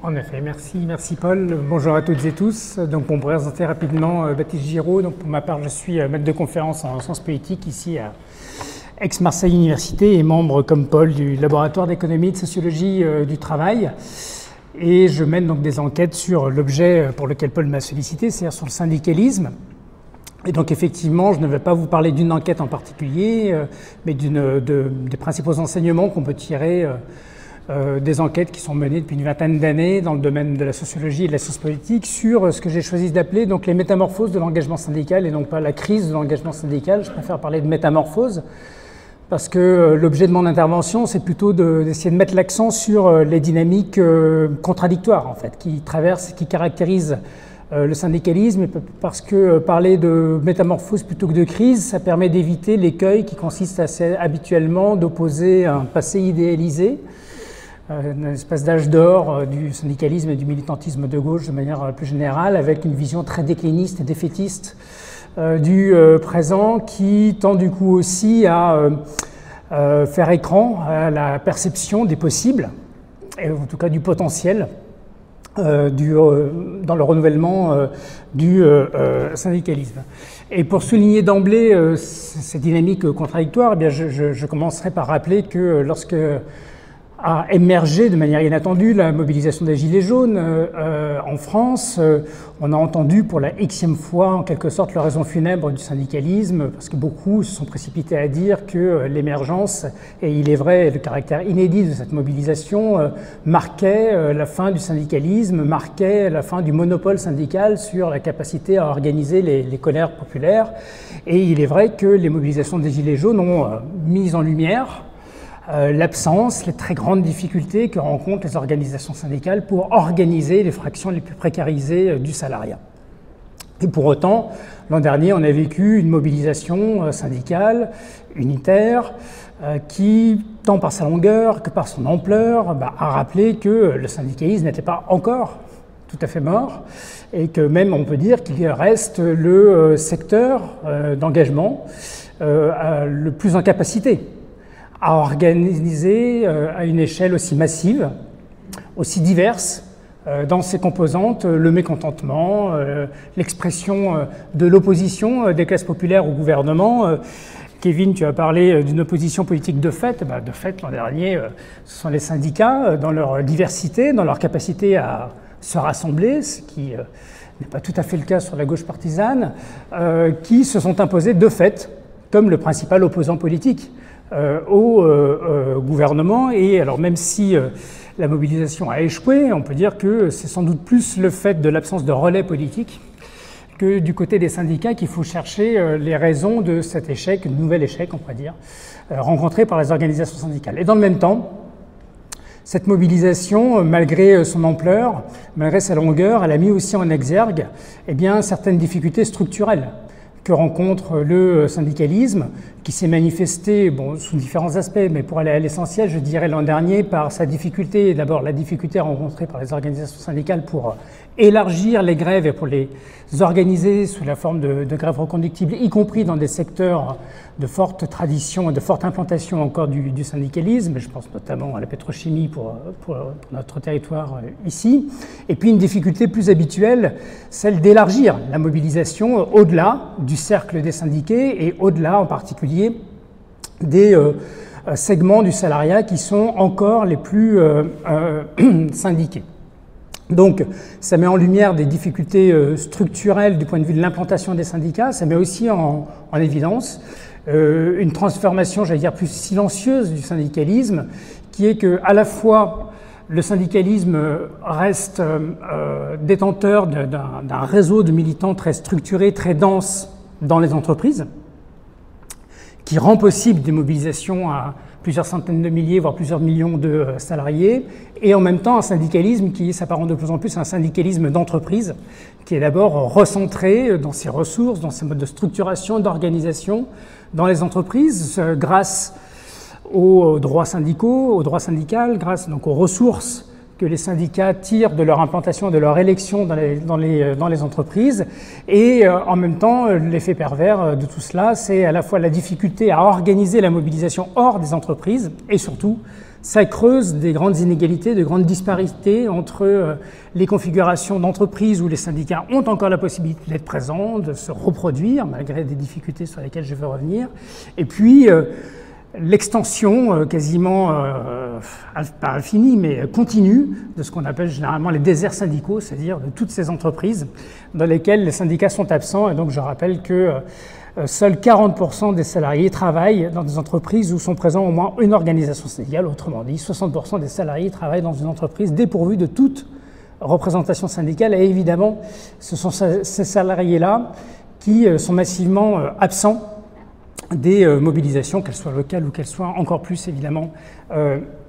En effet, merci Paul. Bonjour à toutes et tous. Donc, pour me présenter rapidement, Baptiste Giraud. Donc, pour ma part, je suis maître de conférence en sciences politiques ici à Aix-Marseille Université et membre, comme Paul, du laboratoire d'économie et de sociologie du travail. Et je mène donc des enquêtes sur l'objet pour lequel Paul m'a sollicité, c'est-à-dire sur le syndicalisme. Et donc effectivement, je ne vais pas vous parler d'une enquête en particulier, mais des principaux enseignements qu'on peut tirer des enquêtes qui sont menées depuis une vingtaine d'années dans le domaine de la sociologie et de la science politique sur ce que j'ai choisi d'appeler donc les métamorphoses de l'engagement syndical et non pas la crise de l'engagement syndical. Je préfère parler de métamorphose parce que l'objet de mon intervention, c'est plutôt d'essayer de mettre l'accent sur les dynamiques contradictoires en fait, qui caractérisent le syndicalisme, parce que parler de métamorphose plutôt que de crise, ça permet d'éviter l'écueil qui consiste assez habituellement d'opposer un passé idéalisé, un espèce d'âge d'or du syndicalisme et du militantisme de gauche de manière plus générale, avec une vision très décliniste et défaitiste du présent qui tend du coup aussi à faire écran à la perception des possibles, et en tout cas du potentiel dans le renouvellement du syndicalisme. Et pour souligner d'emblée ces dynamiques contradictoires, eh bien je commencerai par rappeler que lorsque a émergé de manière inattendue la mobilisation des Gilets jaunes en France, on a entendu pour la xème fois en quelque sorte l'oraison funèbre du syndicalisme, parce que beaucoup se sont précipités à dire que l'émergence, et il est vrai le caractère inédit de cette mobilisation, marquait la fin du syndicalisme, marquait la fin du monopole syndical sur la capacité à organiser les colères populaires. Et il est vrai que les mobilisations des Gilets jaunes ont mis en lumière l'absence, les très grandes difficultés que rencontrent les organisations syndicales pour organiser les fractions les plus précarisées du salariat. Et pour autant, l'an dernier, on a vécu une mobilisation syndicale, unitaire, qui, tant par sa longueur que par son ampleur, a rappelé que le syndicalisme n'était pas encore tout à fait mort, et que même on peut dire qu'il reste le secteur d'engagement le plus en capacité à organiser à une échelle aussi massive, aussi diverse dans ses composantes, le mécontentement, l'expression de l'opposition des classes populaires au gouvernement. Kevin, tu as parlé d'une opposition politique de fait. De fait, l'an dernier, ce sont les syndicats, dans leur diversité, dans leur capacité à se rassembler, ce qui n'est pas tout à fait le cas sur la gauche partisane, qui se sont imposés de fait comme le principal opposant politique au gouvernement. Et alors même si la mobilisation a échoué, on peut dire que c'est sans doute plus le fait de l'absence de relais politique que du côté des syndicats qu'il faut chercher les raisons de cet échec, nouvel échec on pourrait dire, rencontré par les organisations syndicales. Et dans le même temps, cette mobilisation, malgré son ampleur, malgré sa longueur, elle a mis aussi en exergue certaines difficultés structurelles que rencontre le syndicalisme, qui s'est manifesté sous différents aspects, mais pour aller à l'essentiel, je dirais l'an dernier, par sa difficulté, d'abord la difficulté rencontrée par les organisations syndicales pour élargir les grèves et pour les organiser sous la forme de grèves reconductibles, y compris dans des secteurs de forte tradition et de forte implantation encore du syndicalisme. Je pense notamment à la pétrochimie pour notre territoire ici. Et puis une difficulté plus habituelle, celle d'élargir la mobilisation au-delà du cercle des syndiqués et au-delà en particulier des segments du salariat qui sont encore les plus syndiqués. Donc, ça met en lumière des difficultés structurelles du point de vue de l'implantation des syndicats. Ça met aussi en évidence une transformation, j'allais dire, plus silencieuse du syndicalisme, qui est que, à la fois, le syndicalisme reste détenteur d'un réseau de militants très structuré, très dense dans les entreprises, qui rend possible des mobilisations à plusieurs centaines de milliers, voire plusieurs millions de salariés, et en même temps un syndicalisme qui s'apparente de plus en plus à un syndicalisme d'entreprise, qui est d'abord recentré dans ses ressources, dans ses modes de structuration, d'organisation dans les entreprises, grâce aux droits syndicaux, aux droits syndicaux, grâce donc aux ressources que les syndicats tirent de leur implantation, de leur élection dans les entreprises. Et en même temps, l'effet pervers de tout cela, c'est à la fois la difficulté à organiser la mobilisation hors des entreprises et surtout ça creuse des grandes inégalités, de grandes disparités entre les configurations d'entreprises où les syndicats ont encore la possibilité d'être présents, de se reproduire, malgré des difficultés sur lesquelles je vais revenir, et puis l'extension quasiment, pas infinie, mais continue, de ce qu'on appelle généralement les déserts syndicaux, c'est-à-dire de toutes ces entreprises dans lesquelles les syndicats sont absents. Et donc je rappelle que seuls 40% des salariés travaillent dans des entreprises où sont présents au moins une organisation syndicale. Autrement dit, 60% des salariés travaillent dans une entreprise dépourvue de toute représentation syndicale. Et évidemment, ce sont ces salariés-là qui sont massivement absents des mobilisations, qu'elles soient locales ou qu'elles soient encore plus évidemment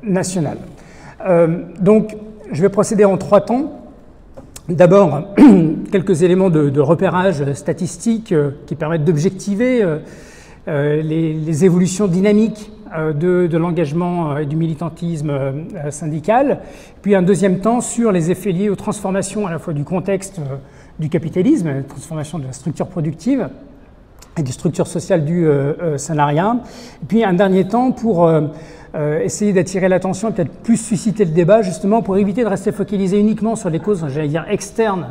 nationales. Donc, je vais procéder en 3 temps. D'abord, quelques éléments de repérage statistique qui permettent d'objectiver les évolutions dynamiques de l'engagement et du militantisme syndical. Puis un deuxième temps sur les effets liés aux transformations à la fois du contexte du capitalisme, la transformation de la structure productive et des structures sociales du salariat. Et puis un dernier temps pour essayer d'attirer l'attention et peut-être plus susciter le débat, justement pour éviter de rester focalisé uniquement sur les causes, j'allais dire, externes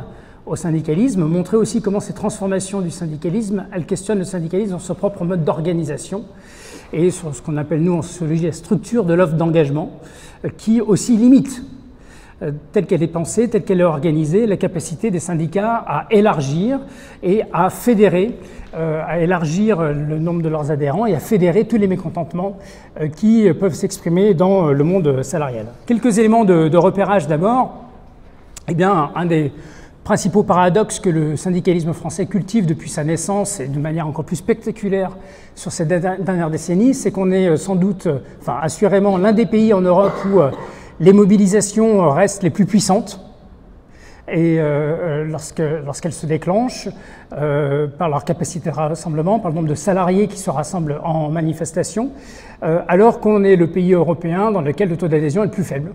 au syndicalisme, montrer aussi comment ces transformations du syndicalisme, elles questionnent le syndicalisme dans son propre mode d'organisation et sur ce qu'on appelle, nous, en sociologie, la structure de l'offre d'engagement, qui aussi limite, telle qu'elle est pensée, telle qu'elle est organisée, la capacité des syndicats à élargir et à fédérer, à élargir le nombre de leurs adhérents et à fédérer tous les mécontentements qui peuvent s'exprimer dans le monde salarial. Quelques éléments de repérage d'abord. Eh bien, un des principaux paradoxes que le syndicalisme français cultive depuis sa naissance et de manière encore plus spectaculaire sur ces dernières décennies, c'est qu'on est sans doute, enfin assurément, l'un des pays en Europe où les mobilisations restent les plus puissantes et lorsqu'elles se déclenchent par leur capacité de rassemblement, par le nombre de salariés qui se rassemblent en manifestation, alors qu'on est le pays européen dans lequel le taux d'adhésion est le plus faible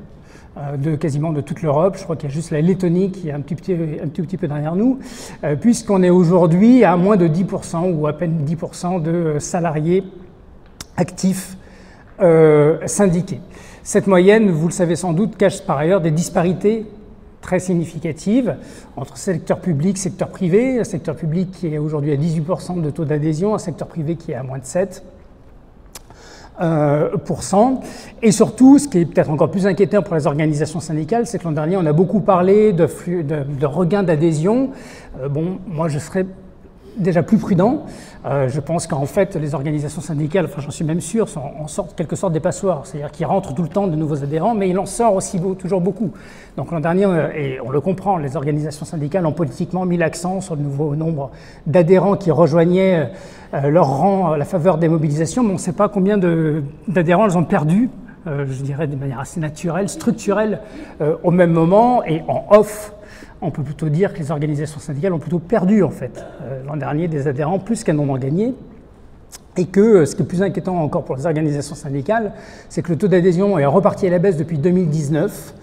de quasiment de toute l'Europe. Je crois qu'il y a juste la Lettonie qui est un tout petit peu derrière nous, puisqu'on est aujourd'hui à moins de 10% ou à peine 10% de salariés actifs syndiqués. Cette moyenne, vous le savez sans doute, cache par ailleurs des disparités très significatives entre secteur public, secteur privé, un secteur public qui est aujourd'hui à 18% de taux d'adhésion, un secteur privé qui est à moins de 7%. Et surtout, ce qui est peut-être encore plus inquiétant pour les organisations syndicales, c'est que l'an dernier, on a beaucoup parlé de regain d'adhésion. Bon, moi, je serais déjà plus prudent. Je pense qu'en fait, les organisations syndicales, enfin j'en suis même sûr, sont en quelque sorte des passoires. C'est-à-dire qu'ils rentrent tout le temps de nouveaux adhérents, mais il en sort aussi toujours beaucoup. Donc l'an dernier, et on le comprend, les organisations syndicales ont politiquement mis l'accent sur le nouveau nombre d'adhérents qui rejoignaient leur rang à la faveur des mobilisations, mais on ne sait pas combien d'adhérents elles ont perdu, je dirais de manière assez naturelle, structurelle, au même moment, et en off. On peut plutôt dire que les organisations syndicales ont plutôt perdu, en fait, l'an dernier, des adhérents plus qu'elles n'en ont gagné. Et que ce qui est plus inquiétant encore pour les organisations syndicales, c'est que le taux d'adhésion est reparti à la baisse depuis 2019,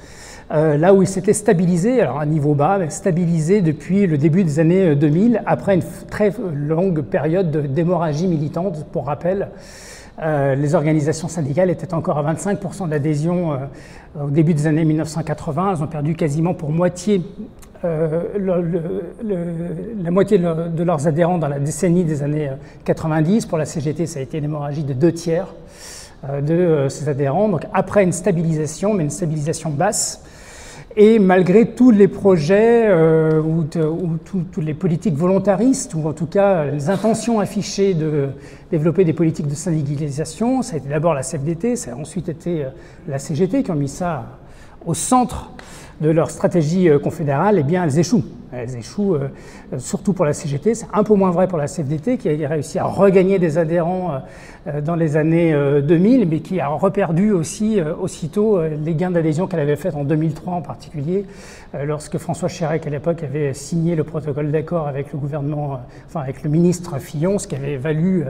là où il s'était stabilisé, alors à niveau bas, mais stabilisé depuis le début des années 2000, après une très longue période d'hémorragie militante. Pour rappel, les organisations syndicales étaient encore à 25% d'adhésion au début des années 1980. Elles ont perdu quasiment pour moitié, la moitié de leurs adhérents dans la décennie des années 90. Pour la CGT, ça a été une hémorragie de 2/3 de ses adhérents. Donc après une stabilisation, mais une stabilisation basse. Et malgré tous les projets ou toutes les politiques volontaristes, ou en tout cas les intentions affichées de développer des politiques de syndicalisation, ça a été d'abord la CFDT, ça a ensuite été la CGT qui ont mis ça au centre de leur stratégie confédérale, eh bien elles échouent. Elles échouent surtout pour la CGT, c'est un peu moins vrai pour la CFDT qui a réussi à regagner des adhérents dans les années 2000, mais qui a reperdu aussi aussitôt les gains d'adhésion qu'elle avait fait en 2003 en particulier, lorsque François Chérèque à l'époque avait signé le protocole d'accord avec le gouvernement, enfin avec le ministre Fillon, ce qui avait valu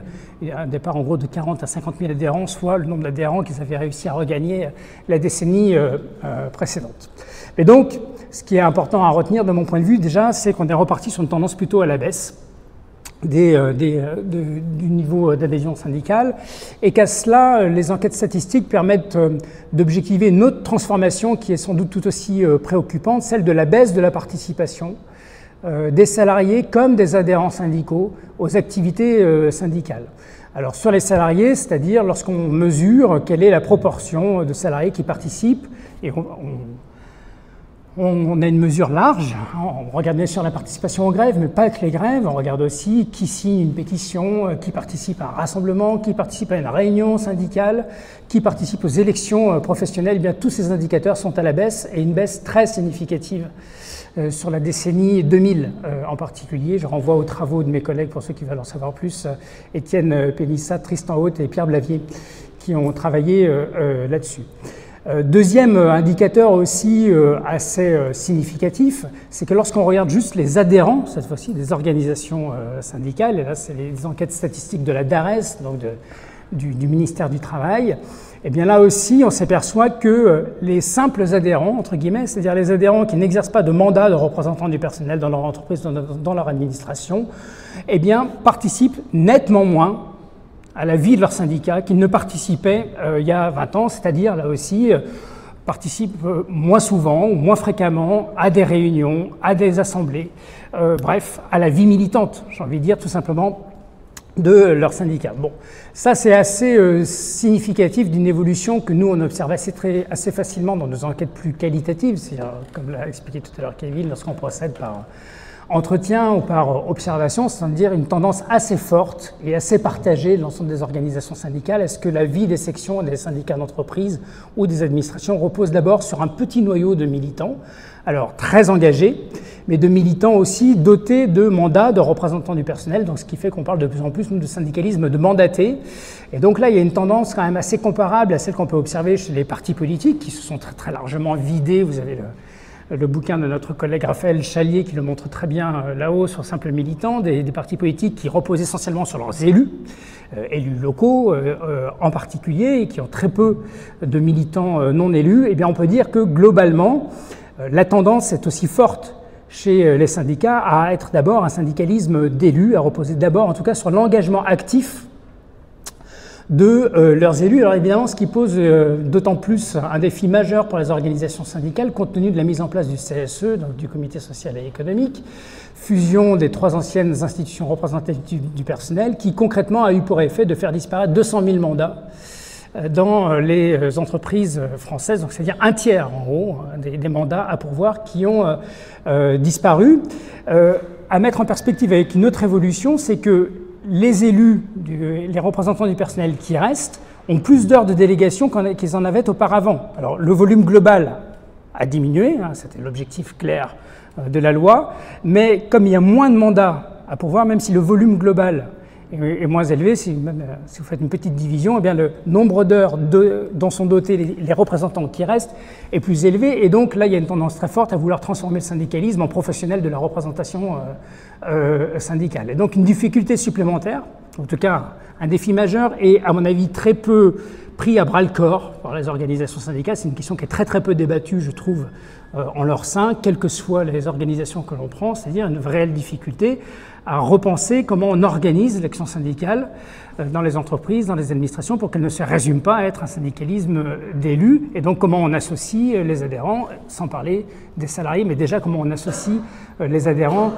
un départ en gros de 40 à 50 000 adhérents, soit le nombre d'adhérents qu'ils avaient réussi à regagner la décennie précédente. Et donc, ce qui est important à retenir de mon point de vue, déjà, c'est qu'on est reparti sur une tendance plutôt à la baisse, du niveau d'adhésion syndicale, et qu'à cela, les enquêtes statistiques permettent d'objectiver une autre transformation qui est sans doute tout aussi préoccupante, celle de la baisse de la participation des salariés comme des adhérents syndicaux aux activités syndicales. Alors sur les salariés, c'est-à-dire lorsqu'on mesure quelle est la proportion de salariés qui participent, et on a une mesure large, on regarde bien sûr la participation aux grèves, mais pas que les grèves, on regarde aussi qui signe une pétition, qui participe à un rassemblement, qui participe à une réunion syndicale, qui participe aux élections professionnelles. Eh bien, tous ces indicateurs sont à la baisse, et une baisse très significative sur la décennie 2000 en particulier. Je renvoie aux travaux de mes collègues, pour ceux qui veulent en savoir plus, Étienne Pélissat, Tristan Haute et Pierre Blavier, qui ont travaillé là-dessus. Deuxième indicateur aussi assez significatif, c'est que lorsqu'on regarde juste les adhérents, cette fois-ci des organisations syndicales, et là c'est les enquêtes statistiques de la DARES, donc du ministère du Travail, et bien là aussi on s'aperçoit que les simples adhérents, entre guillemets, c'est-à-dire les adhérents qui n'exercent pas de mandat de représentant du personnel dans leur entreprise, dans leur administration, eh bien participent nettement moins à la vie de leur syndicat qu'ils ne participaient il y a 20 ans, c'est-à-dire là aussi participent moins souvent ou moins fréquemment à des réunions, à des assemblées, bref, à la vie militante, j'ai envie de dire tout simplement, de leur syndicat. Bon, ça c'est assez significatif d'une évolution que nous on observe assez facilement dans nos enquêtes plus qualitatives, c'est-à-dire, comme l'a expliqué tout à l'heure Kevin, lorsqu'on procède par entretien ou par observation, c'est-à-dire une tendance assez forte et assez partagée de l'ensemble des organisations syndicales. Est-ce que la vie des sections, des syndicats d'entreprise ou des administrations repose d'abord sur un petit noyau de militants, alors très engagés, mais de militants aussi dotés de mandats de représentants du personnel, donc ce qui fait qu'on parle de plus en plus de syndicalisme de mandatés. Et donc là, il y a une tendance quand même assez comparable à celle qu'on peut observer chez les partis politiques qui se sont très, très largement vidés. Vous avez le bouquin de notre collègue Raphaël Chalier qui le montre très bien là-haut sur Simple Militant, des partis politiques qui reposent essentiellement sur leurs élus, élus locaux en particulier, et qui ont très peu de militants non élus. Eh bien, on peut dire que globalement, la tendance est aussi forte chez les syndicats à être d'abord un syndicalisme d'élus, à reposer d'abord en tout cas sur l'engagement actif de leurs élus. Alors évidemment, ce qui pose d'autant plus un défi majeur pour les organisations syndicales, compte tenu de la mise en place du CSE, donc du Comité social et économique, fusion des 3 anciennes institutions représentatives du personnel, qui concrètement a eu pour effet de faire disparaître 200 000 mandats dans les entreprises françaises, donc c'est-à-dire un tiers en gros des mandats à pourvoir qui ont disparu. À mettre en perspective avec une autre évolution, c'est que les élus, les représentants du personnel qui restent, ont plus d'heures de délégation qu'ils en avaient auparavant. Alors le volume global a diminué, hein, c'était l'objectif clair de la loi, mais comme il y a moins de mandats à pourvoir, même si le volume global est moins élevé, si vous faites une petite division, eh bien le nombre d'heures dont sont dotés les représentants qui restent est plus élevé, et donc là il y a une tendance très forte à vouloir transformer le syndicalisme en professionnel de la représentation syndicale. Et donc une difficulté supplémentaire, en tout cas un défi majeur, et à mon avis très peu pris à bras-le-corps par les organisations syndicales. C'est une question qui est très très peu débattue, je trouve, en leur sein, quelles que soient les organisations que l'on prend, c'est-à-dire une réelle difficulté à repenser comment on organise l'action syndicale dans les entreprises, dans les administrations, pour qu'elle ne se résume pas à être un syndicalisme d'élus, et donc comment on associe les adhérents, sans parler des salariés, mais déjà comment on associe les adhérents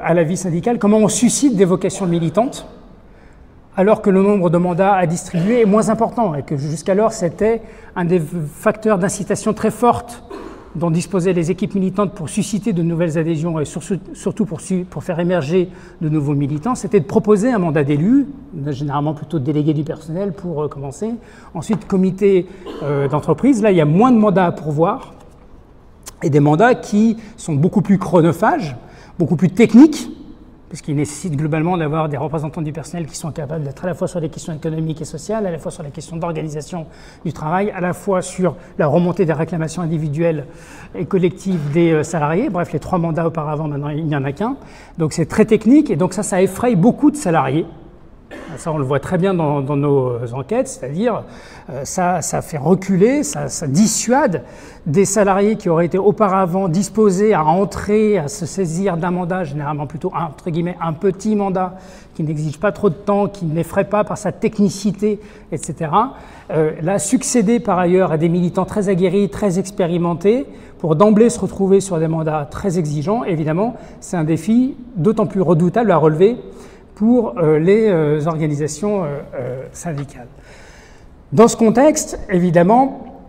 à la vie syndicale, comment on suscite des vocations militantes, alors que le nombre de mandats à distribuer est moins important, et que jusqu'alors c'était un des facteurs d'incitation très forte dont disposaient les équipes militantes pour susciter de nouvelles adhésions et surtout pour faire émerger de nouveaux militants, c'était de proposer un mandat d'élu, généralement plutôt délégué du personnel pour commencer, ensuite comité d'entreprise. Là, il y a moins de mandats à pourvoir et des mandats qui sont beaucoup plus chronophages, beaucoup plus techniques, puisqu'il nécessite globalement d'avoir des représentants du personnel qui sont capables d'être à la fois sur les questions économiques et sociales, à la fois sur les questions d'organisation du travail, à la fois sur la remontée des réclamations individuelles et collectives des salariés. Bref, les 3 mandats auparavant, maintenant il n'y en a qu'un. Donc c'est très technique, et donc ça effraie beaucoup de salariés Ça, on le voit très bien dans nos enquêtes, c'est-à-dire ça fait reculer, ça dissuade des salariés qui auraient été auparavant disposés à entrer, à se saisir d'un mandat, généralement plutôt entre guillemets un petit mandat, qui n'exige pas trop de temps, qui n'effraie pas par sa technicité, etc. Là, succéder par ailleurs à des militants très aguerris, très expérimentés, pour d'emblée se retrouver sur des mandats très exigeants, évidemment, c'est un défi d'autant plus redoutable à relever pour les organisations syndicales. Dans ce contexte, évidemment,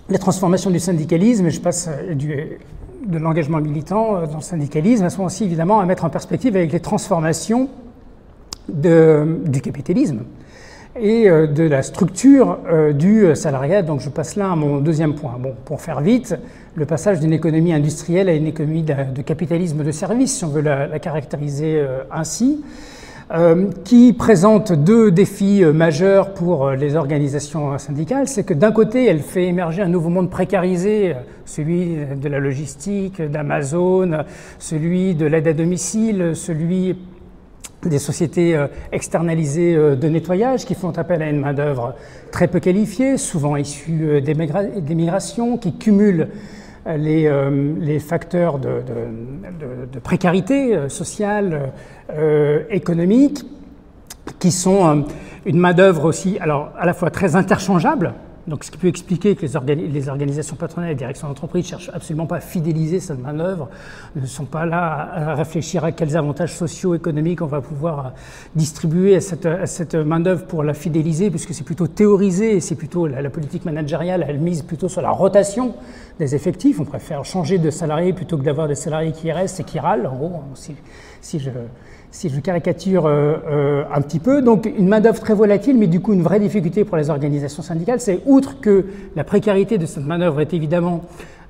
les transformations du syndicalisme, et je passe de l'engagement militant dans le syndicalisme, sont aussi évidemment à mettre en perspective avec les transformations du capitalisme et de la structure du salariat. Donc je passe là à mon deuxième point. Bon, pour faire vite, le passage d'une économie industrielle à une économie de capitalisme de service, si on veut la caractériser ainsi, qui présente deux défis majeurs pour les organisations syndicales. C'est que d'un côté, elle fait émerger un nouveau monde précarisé, celui de la logistique, d'Amazon, celui de l'aide à domicile, celui des sociétés externalisées de nettoyage qui font appel à une main-d'œuvre très peu qualifiée, souvent issue des migrations, qui cumulent les facteurs de précarité sociale, économique, qui sont une main-d'œuvre aussi, alors à la fois très interchangeable. Donc, ce qui peut expliquer que les organisations patronales et les directions d'entreprise ne cherchent absolument pas à fidéliser cette main-d'œuvre, ne sont pas là à réfléchir à quels avantages sociaux, économiques on va pouvoir distribuer à cette main-d'œuvre pour la fidéliser, puisque c'est plutôt théorisé et c'est plutôt la politique managériale, elle mise plutôt sur la rotation des effectifs. On préfère changer de salariés plutôt que d'avoir des salariés qui restent et qui râlent, en gros, si je caricature un petit peu. Donc une main-d'œuvre très volatile, mais du coup une vraie difficulté pour les organisations syndicales, c'est outre que la précarité de cette main-d'œuvre est évidemment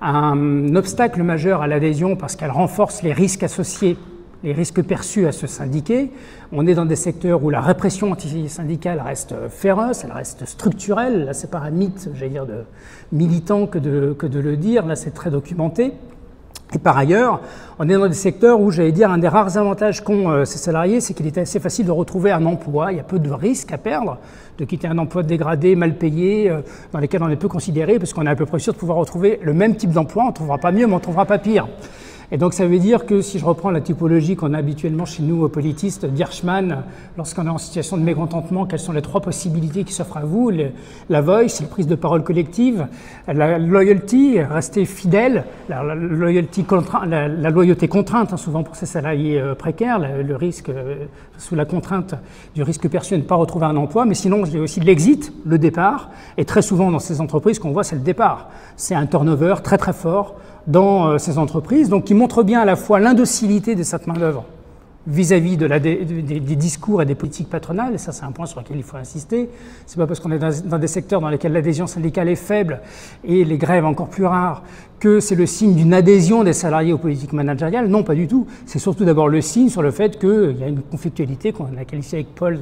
un obstacle majeur à l'adhésion parce qu'elle renforce les risques associés, les risques perçus à se syndiquer. On est dans des secteurs où la répression antisyndicale reste féroce, elle reste structurelle. Là, c'est pas un mythe, j'allais dire, de militant que de le dire. Là, c'est très documenté. Et par ailleurs, on est dans des secteurs où, j'allais dire, un des rares avantages qu'ont ces salariés, c'est qu'il est assez facile de retrouver un emploi. Il y a peu de risques à perdre, de quitter un emploi dégradé, mal payé, dans lesquels on est peu considéré, parce qu'on est à peu près sûr de pouvoir retrouver le même type d'emploi. On ne trouvera pas mieux, mais on ne trouvera pas pire. Et donc ça veut dire que si je reprends la typologie qu'on a habituellement chez nous, politistes, d'Hirschman, lorsqu'on est en situation de mécontentement, quelles sont les trois possibilités qui s'offrent à vous? La voice, la prise de parole collective, la loyalty, rester fidèle, la loyauté contrainte, hein, souvent pour ces salariés précaires, le risque, sous la contrainte du risque perçu de ne pas retrouver un emploi, mais sinon j'ai aussi l'exit, le départ, et très souvent dans ces entreprises, qu'on voit, c'est le départ. C'est un turnover très très fort dans ces entreprises, donc qui montre bien à la fois l'indocilité de cette main-d'œuvre vis-à-vis des discours et des politiques patronales, et ça c'est un point sur lequel il faut insister. C'est pas parce qu'on est dans des secteurs dans lesquels l'adhésion syndicale est faible et les grèves encore plus rares que c'est le signe d'une adhésion des salariés aux politiques managériales. Non, pas du tout. C'est surtout d'abord le signe sur le fait qu'il y a une conflictualité qu'on a qualifiée avec Paul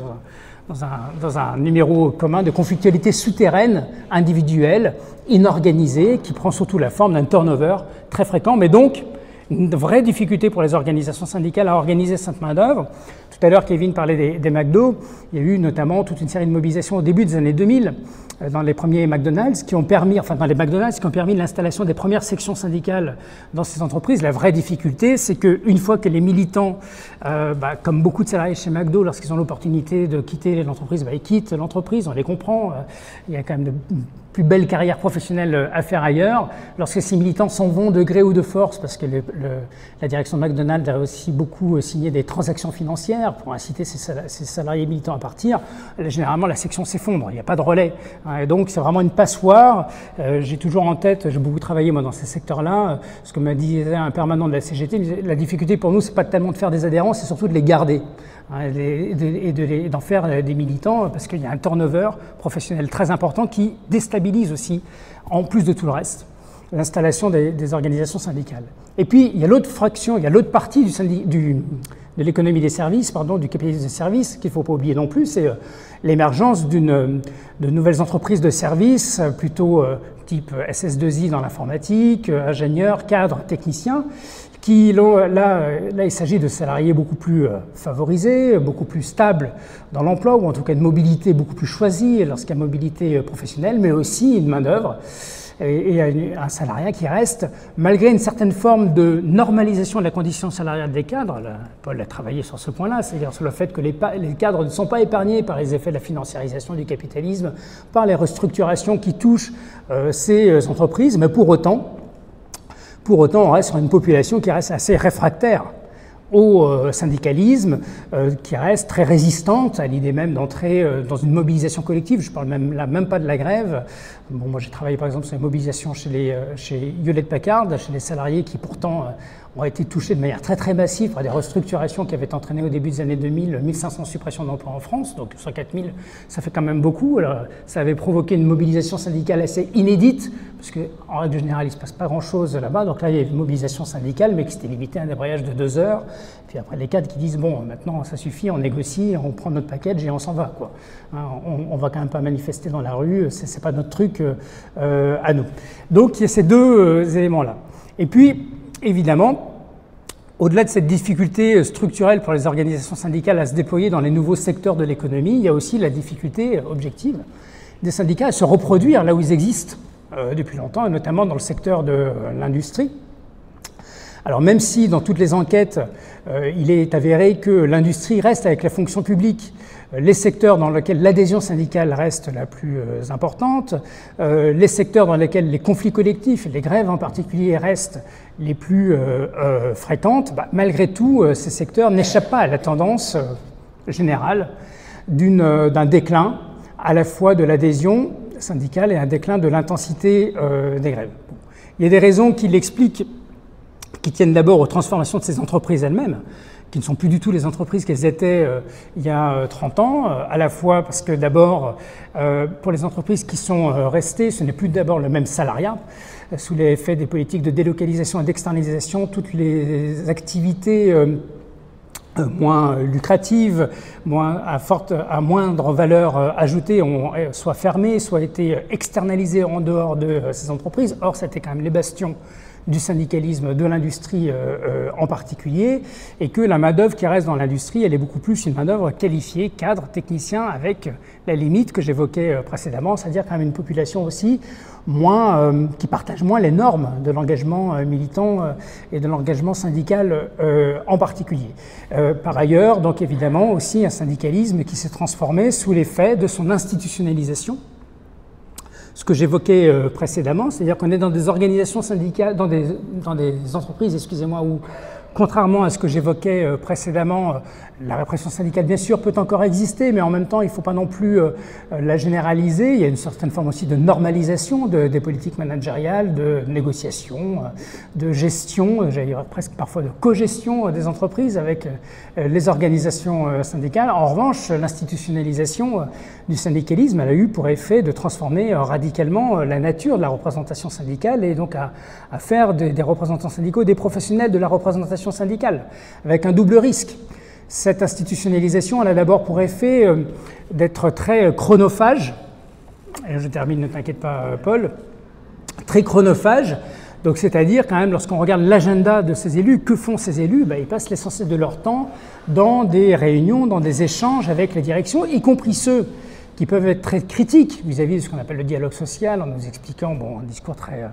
dans un numéro commun de conflictualité souterraine, individuelle, inorganisée, qui prend surtout la forme d'un turnover très fréquent, mais donc une vraie difficulté pour les organisations syndicales à organiser cette main-d'œuvre. Tout à l'heure, Kevin parlait des McDo. Il y a eu notamment toute une série de mobilisations au début des années 2000 dans les premiers McDonald's qui ont permis, l'installation des premières sections syndicales dans ces entreprises. La vraie difficulté, c'est qu'une fois que les militants, comme beaucoup de salariés chez McDo, lorsqu'ils ont l'opportunité de quitter l'entreprise, ils quittent l'entreprise, on les comprend. Il y a quand même de plus belles carrières professionnelles à faire ailleurs. Lorsque ces militants s'en vont de gré ou de force, parce que la direction de McDonald's a aussi beaucoup signé des transactions financières pour inciter ces salariés militants à partir, généralement la section s'effondre, il n'y a pas de relais. Et donc c'est vraiment une passoire. J'ai toujours en tête, j'ai beaucoup travaillé moi dans ces secteurs-là, ce que m'a dit un permanent de la CGT, la difficulté pour nous, c'est pas tellement de faire des adhérents, c'est surtout de les garder. Et d'en faire des militants, parce qu'il y a un turnover professionnel très important qui déstabilise aussi, en plus de tout le reste, l'installation des organisations syndicales. Et puis, il y a l'autre fraction, il y a l'autre partie de l'économie des services, du capitalisme des services, qu'il ne faut pas oublier non plus, c'est l'émergence de nouvelles entreprises de services, plutôt type SS2I dans l'informatique, ingénieurs, cadres, techniciens, Là, il s'agit de salariés beaucoup plus favorisés, beaucoup plus stables dans l'emploi, ou en tout cas de mobilité beaucoup plus choisie lorsqu'il y a mobilité professionnelle, mais aussi une main-d'œuvre et un salariat qui reste, malgré une certaine forme de normalisation de la condition salariale des cadres. Paul a travaillé sur ce point-là, c'est-à-dire sur le fait que les cadres ne sont pas épargnés par les effets de la financiarisation du capitalisme, par les restructurations qui touchent ces entreprises, mais pour autant, on reste sur une population qui reste assez réfractaire au syndicalisme, qui reste très résistante à l'idée même d'entrer dans une mobilisation collective. Je ne parle même pas de la grève. Bon, moi, j'ai travaillé par exemple sur les mobilisations chez Hewlett-Packard, chez les salariés qui pourtant ont été touchés de manière très très massive par des restructurations qui avaient entraîné au début des années 2000 1500 suppressions d'emplois en France, donc sur 4000, ça fait quand même beaucoup. Alors, ça avait provoqué une mobilisation syndicale assez inédite, parce qu'en règle générale, il ne se passe pas grand-chose là-bas. Donc là, il y a une mobilisation syndicale, mais qui s'était limitée à un débrayage de 2 heures. Puis après, les cadres qui disent, bon, maintenant, ça suffit, on négocie, on prend notre package et on s'en va, quoi. Hein, on va quand même pas manifester dans la rue, c'est pas notre truc à nous. Donc, il y a ces deux éléments-là. Et puis, évidemment, au-delà de cette difficulté structurelle pour les organisations syndicales à se déployer dans les nouveaux secteurs de l'économie, il y a aussi la difficulté objective des syndicats à se reproduire là où ils existent depuis longtemps, et notamment dans le secteur de l'industrie. Alors même si dans toutes les enquêtes, il est avéré que l'industrie reste avec la fonction publique les secteurs dans lesquels l'adhésion syndicale reste la plus importante, les secteurs dans lesquels les conflits collectifs, les grèves en particulier, restent les plus fréquentes, malgré tout, ces secteurs n'échappent pas à la tendance générale d'un déclin à la fois de l'adhésion syndicale et un déclin de l'intensité des grèves. Bon. Il y a des raisons qui l'expliquent, qui tiennent d'abord aux transformations de ces entreprises elles-mêmes, qui ne sont plus du tout les entreprises qu'elles étaient il y a 30 ans, à la fois parce que d'abord, pour les entreprises qui sont restées, ce n'est plus d'abord le même salariat. Sous l'effet des politiques de délocalisation et d'externalisation, toutes les activités moins lucratives, à moindre valeur ajoutée, ont soit fermé, soit été externalisées en dehors de ces entreprises. Or, c'était quand même les bastions du syndicalisme, de l'industrie en particulier, et que la main-d'œuvre qui reste dans l'industrie, elle est beaucoup plus une main-d'œuvre qualifiée, cadre, technicien, avec la limite que j'évoquais précédemment, c'est-à-dire quand même une population aussi qui partage moins les normes de l'engagement militant et de l'engagement syndical en particulier. Par ailleurs, donc évidemment aussi un syndicalisme qui s'est transformé sous l'effet de son institutionnalisation. Ce que j'évoquais précédemment, c'est-à-dire qu'on est dans des organisations syndicales, dans des entreprises, excusez-moi, où, contrairement à ce que j'évoquais précédemment, la répression syndicale, bien sûr, peut encore exister, mais en même temps, il ne faut pas non plus la généraliser. Il y a une certaine forme aussi de normalisation des politiques managériales, de négociation, de gestion, j'allais dire presque parfois de co-gestion des entreprises avec les organisations syndicales. En revanche, l'institutionnalisation du syndicalisme, elle a eu pour effet de transformer radicalement la nature de la représentation syndicale et donc à faire des représentants syndicaux des professionnels de la représentation syndicale, avec un double risque. Cette institutionnalisation, elle a d'abord pour effet d'être très chronophage, et je termine, ne t'inquiète pas Paul, très chronophage, donc c'est-à-dire quand même lorsqu'on regarde l'agenda de ces élus, que font ces élus? Ils passent l'essentiel de leur temps dans des réunions, dans des échanges avec les directions, y compris ceux qui peuvent être très critiques vis-à-vis de ce qu'on appelle le dialogue social, en nous expliquant un discours très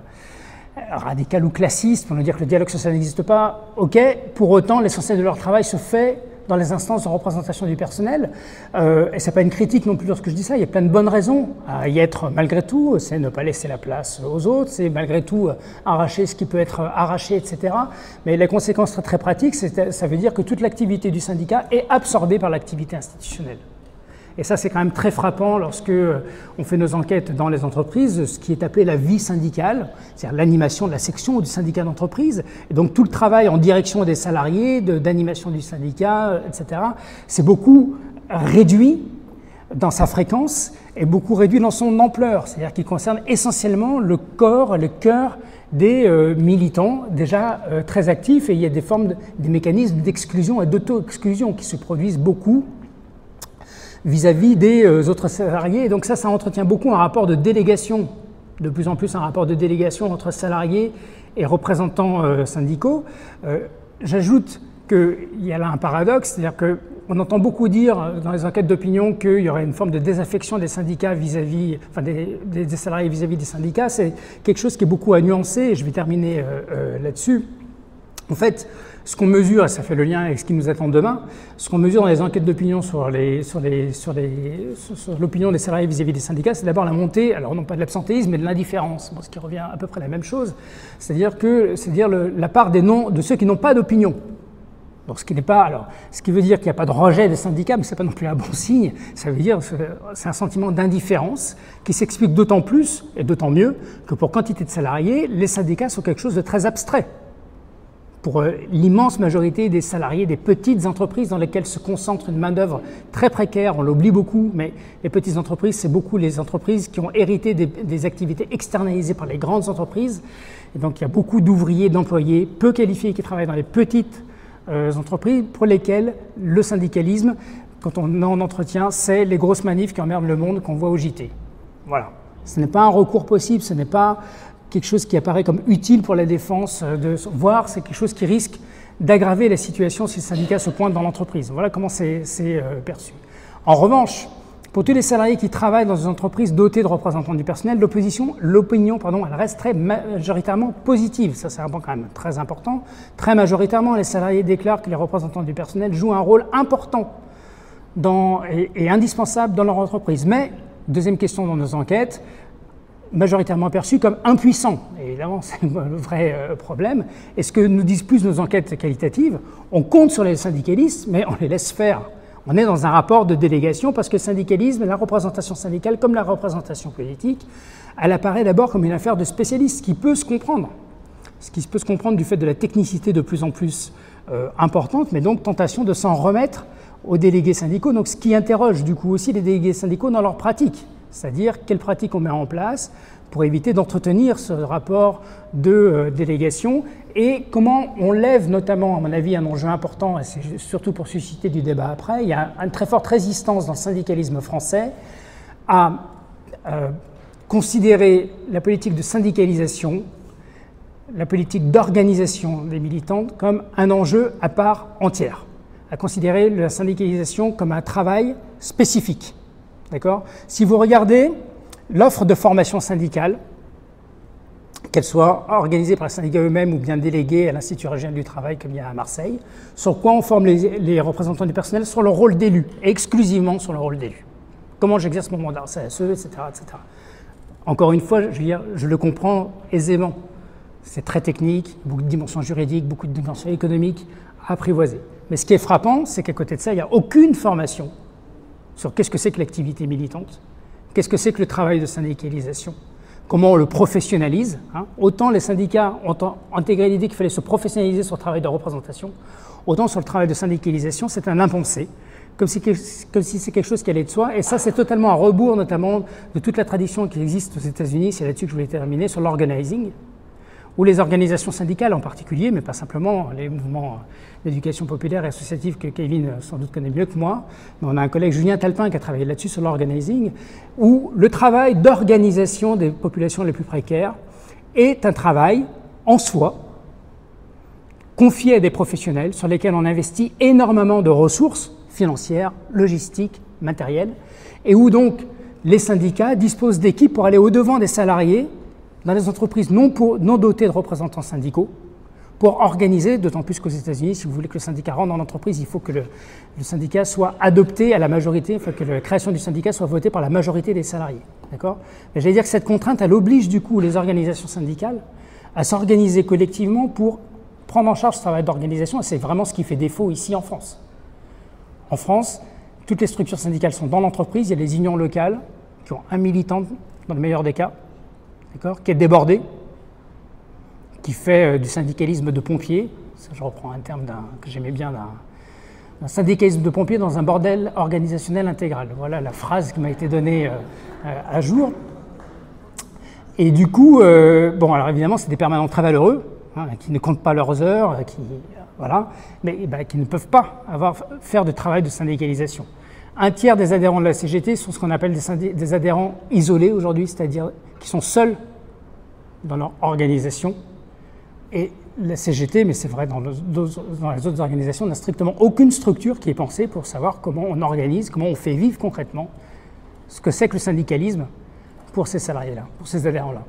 radical ou classiste, pour nous dire que le dialogue social n'existe pas. Ok, pour autant, l'essentiel de leur travail se fait dans les instances de représentation du personnel. Et ce n'est pas une critique non plus lorsque je dis ça, il y a plein de bonnes raisons à y être malgré tout, c'est ne pas laisser la place aux autres, c'est malgré tout arracher ce qui peut être arraché, etc. Mais la conséquence très, très pratique, ça veut dire que toute l'activité du syndicat est absorbée par l'activité institutionnelle. Et ça, c'est quand même très frappant lorsque on fait nos enquêtes dans les entreprises, ce qui est appelé la vie syndicale, c'est-à-dire l'animation de la section ou du syndicat d'entreprise. Et donc tout le travail en direction des salariés, d'animation du syndicat, etc., c'est beaucoup réduit dans sa fréquence et beaucoup réduit dans son ampleur. C'est-à-dire qu'il concerne essentiellement le corps, le cœur des militants déjà très actifs, et il y a des mécanismes d'exclusion et d'auto-exclusion qui se produisent beaucoup vis-à-vis des autres salariés. Et donc ça entretient beaucoup un rapport de délégation de plus en plus un rapport de délégation entre salariés et représentants syndicaux. J'ajoute qu'il y a là un paradoxe, c'est-à-dire qu'on entend beaucoup dire dans les enquêtes d'opinion qu'il y aurait une forme de désaffection des syndicats vis-à-vis, enfin des salariés vis-à-vis des syndicats. C'est quelque chose qui est beaucoup à nuancer, et je vais terminer là-dessus. En fait, ce qu'on mesure, et ça fait le lien avec ce qui nous attend demain, ce qu'on mesure dans les enquêtes d'opinion sur l'opinion des salariés vis-à-vis des syndicats, c'est d'abord la montée, alors non pas de l'absentéisme, mais de l'indifférence, ce qui revient à peu près à la même chose, c'est-à-dire la part de ceux qui n'ont pas d'opinion. Donc, ce qui veut dire qu'il n'y a pas de rejet des syndicats, mais ce n'est pas non plus un bon signe. Ça veut dire que c'est un sentiment d'indifférence qui s'explique d'autant plus et d'autant mieux que pour quantité de salariés, les syndicats sont quelque chose de très abstrait. Pour l'immense majorité des salariés des petites entreprises dans lesquelles se concentre une main-d'œuvre très précaire, on l'oublie beaucoup, mais les petites entreprises, c'est beaucoup les entreprises qui ont hérité des activités externalisées par les grandes entreprises. Et donc, il y a beaucoup d'ouvriers, d'employés peu qualifiés qui travaillent dans les petites entreprises pour lesquelles le syndicalisme, quand on est en entretien, c'est les grosses manifs qui emmerdent le monde qu'on voit au JT. Voilà. Ce n'est pas un recours possible, ce n'est pas quelque chose qui apparaît comme utile pour la défense, voire c'est quelque chose qui risque d'aggraver la situation si le syndicat se pointe dans l'entreprise. Voilà comment c'est perçu. En revanche, pour tous les salariés qui travaillent dans une entreprise dotée de représentants du personnel, l'opinion, elle reste très majoritairement positive. Ça, c'est un point quand même très important. Très majoritairement, les salariés déclarent que les représentants du personnel jouent un rôle important et indispensable dans leur entreprise. Mais, deuxième question dans nos enquêtes, majoritairement perçus comme impuissants. Et évidemment, c'est le vrai problème. Et ce que nous disent plus nos enquêtes qualitatives, on compte sur les syndicalistes, mais on les laisse faire. On est dans un rapport de délégation parce que le syndicalisme, la représentation syndicale, comme la représentation politique, elle apparaît d'abord comme une affaire de spécialistes, ce qui peut se comprendre. Ce qui peut se comprendre du fait de la technicité de plus en plus importante, mais donc tentation de s'en remettre aux délégués syndicaux. Donc ce qui interroge du coup aussi les délégués syndicaux dans leur pratique. C'est-à-dire quelles pratiques on met en place pour éviter d'entretenir ce rapport de délégation et comment on lève notamment, à mon avis, un enjeu important, et c'est surtout pour susciter du débat après, il y a une très forte résistance dans le syndicalisme français à considérer la politique de syndicalisation, la politique d'organisation des militants comme un enjeu à part entière, à considérer la syndicalisation comme un travail spécifique. D'accord ? Si vous regardez l'offre de formation syndicale, qu'elle soit organisée par les syndicats eux-mêmes ou bien déléguée à l'Institut régional du travail comme il y a à Marseille, sur quoi on forme les représentants du personnel ? Sur le rôle d'élu, exclusivement sur le rôle d'élu. Comment j'exerce mon mandat, CSE, etc., etc. Encore une fois, je le comprends aisément. C'est très technique, beaucoup de dimensions juridiques, beaucoup de dimensions économiques à apprivoiser. Mais ce qui est frappant, c'est qu'à côté de ça, il n'y a aucune formation sur qu'est-ce que c'est que l'activité militante, qu'est-ce que c'est que le travail de syndicalisation, comment on le professionnalise. Autant les syndicats ont intégré l'idée qu'il fallait se professionnaliser sur le travail de représentation, autant sur le travail de syndicalisation, c'est un impensé, comme si c'est quelque chose qui allait de soi. Et ça, c'est totalement à rebours, notamment, de toute la tradition qui existe aux États-Unis, c'est là-dessus que je voulais terminer, sur l'organizing, ou les organisations syndicales en particulier, mais pas simplement les mouvements d'éducation populaire et associative que Kevin sans doute connaît mieux que moi. Mais on a un collègue, Julien Talpin, qui a travaillé là-dessus sur l'organizing, où le travail d'organisation des populations les plus précaires est un travail en soi, confié à des professionnels sur lesquels on investit énormément de ressources financières, logistiques, matérielles, et où donc les syndicats disposent d'équipes pour aller au-devant des salariés dans les entreprises non dotées de représentants syndicaux, pour organiser, d'autant plus qu'aux États-Unis, si vous voulez que le syndicat rentre dans l'entreprise, il faut que le syndicat soit adopté à la majorité, il faut que la création du syndicat soit votée par la majorité des salariés. D'accord ? Mais j'allais dire que cette contrainte, elle oblige du coup les organisations syndicales à s'organiser collectivement pour prendre en charge ce travail d'organisation, et c'est vraiment ce qui fait défaut ici en France. En France, toutes les structures syndicales sont dans l'entreprise, il y a les unions locales qui ont un militant, dans le meilleur des cas, d'accord, qui est débordé, qui fait du syndicalisme de pompiers, ça je reprends un terme que j'aimais bien, d'un syndicalisme de pompiers dans un bordel organisationnel intégral. Voilà la phrase qui m'a été donnée à jour. Et du coup, bon, alors évidemment, c'est des permanents très valeureux, qui ne comptent pas leurs heures, mais qui ne peuvent pas faire de travail de syndicalisation. Un tiers des adhérents de la CGT sont ce qu'on appelle des adhérents isolés aujourd'hui, c'est-à-dire qui sont seuls dans leur organisation. Et la CGT, mais c'est vrai dans les autres organisations, n'a strictement aucune structure qui est pensée pour savoir comment on organise, comment on fait vivre concrètement ce que c'est que le syndicalisme pour ces salariés-là, pour ces adhérents-là.